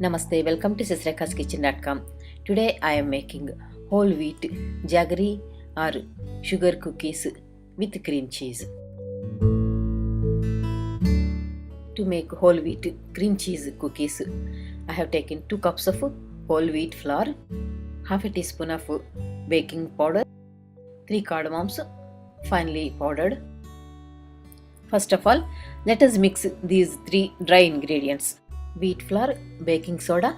Namaste, welcome to sisterkitchen.com. Today I am making whole wheat jaggery or sugar cookies with cream cheese. To make whole wheat cream cheese cookies, I have taken 2 cups of whole wheat flour, half a teaspoon of baking powder, 3 cardamoms finely powdered. First of all, let us mix these 3 dry ingredients: wheat flour, baking soda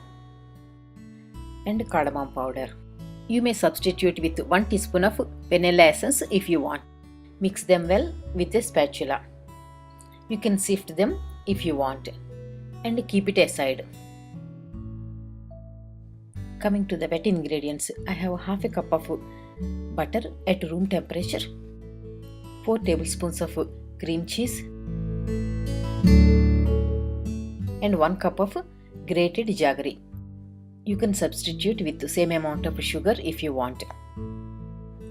and cardamom powder. You may substitute with 1 teaspoon of vanilla essence if you want. Mix them well with a spatula. You can sift them if you want and keep it aside. Coming to the wet ingredients, I have half a cup of butter at room temperature, 4 tablespoons of cream cheese and 1 cup of grated jaggery. You can substitute with the same amount of sugar if you want.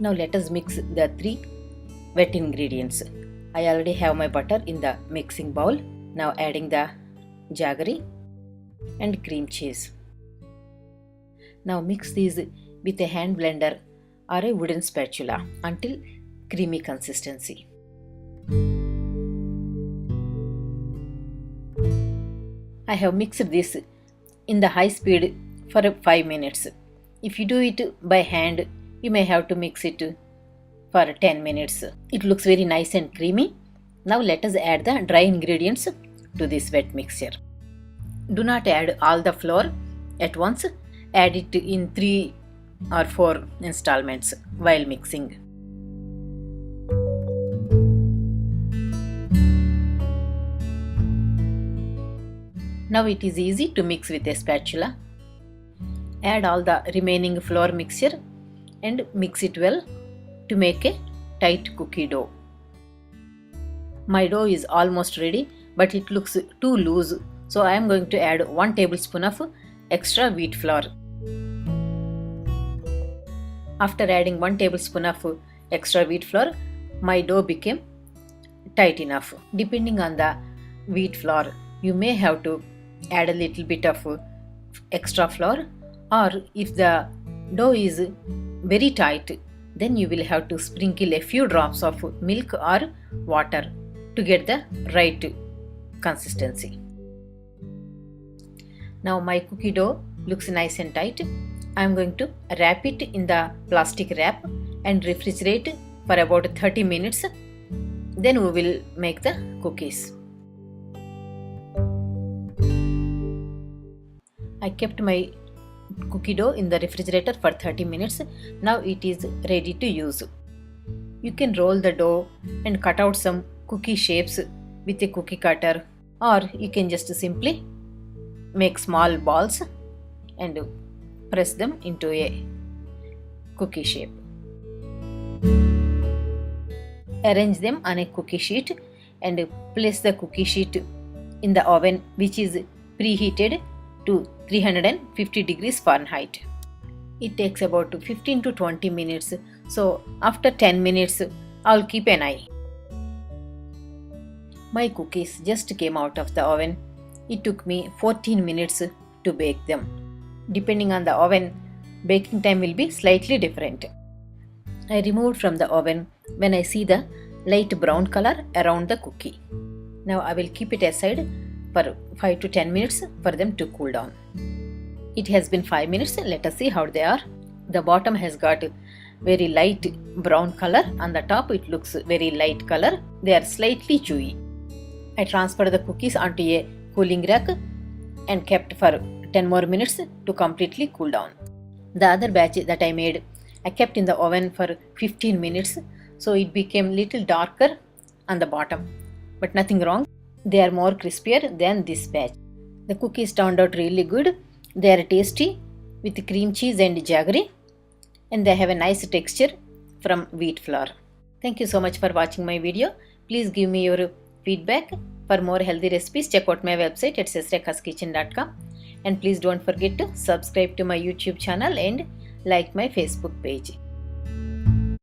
Now let us mix the 3 wet ingredients. I already have my butter in the mixing bowl. Now adding the jaggery and cream cheese. Now mix these with a hand blender or a wooden spatula until creamy consistency. I have mixed this in the high speed for 5 minutes. If you do it by hand, you may have to mix it for 10 minutes. It looks very nice and creamy. Now let us add the dry ingredients to this wet mixture. Do not add all the flour at once. Add it in 3 or 4 installments while mixing. Now it is easy to mix with a spatula. Add all the remaining flour mixture and mix it well to make a tight cookie dough. My dough is almost ready, but it looks too loose, so I am going to add 1 tablespoon of extra wheat flour. After adding 1 tablespoon of extra wheat flour, my dough became tight enough. Depending on the wheat flour, you may have to add a little bit of extra flour, or if the dough is very tight, then you will have to sprinkle a few drops of milk or water to get the right consistency. Now my cookie dough looks nice and tight. I am going to wrap it in the plastic wrap and refrigerate for about 30 minutes. Then we will make the cookies. I kept my cookie dough in the refrigerator for 30 minutes. Now it is ready to use. You can roll the dough and cut out some cookie shapes with a cookie cutter, or you can just simply make small balls and press them into a cookie shape. Arrange them on a cookie sheet and place the cookie sheet in the oven, which is preheated to 350 degrees Fahrenheit. It takes about 15 to 20 minutes, so after 10 minutes I'll keep an eye. My cookies just came out of the oven. It took me 14 minutes to bake them. Depending on the oven, baking time will be slightly different. I removed from the oven when I see the light brown color around the cookie. Now I will keep it aside for 5 to 10 minutes for them to cool down. It has been 5 minutes. Let us see how they are. The bottom has got very light brown color. On the top it looks very light color. They are slightly chewy. I transferred the cookies onto a cooling rack and kept for 10 more minutes to completely cool down. The other batch that I made, I kept in the oven for 15 minutes, so it became little darker on the bottom. But nothing wrong. They are more crispier than this batch. The cookies turned out really good. They are tasty with cream cheese and jaggery, and they have a nice texture from wheat flour. Thank you so much for watching my video. Please give me your feedback. For more healthy recipes, check out my website at sisterkitchen.com, and please don't forget to subscribe to my YouTube channel and like my Facebook page.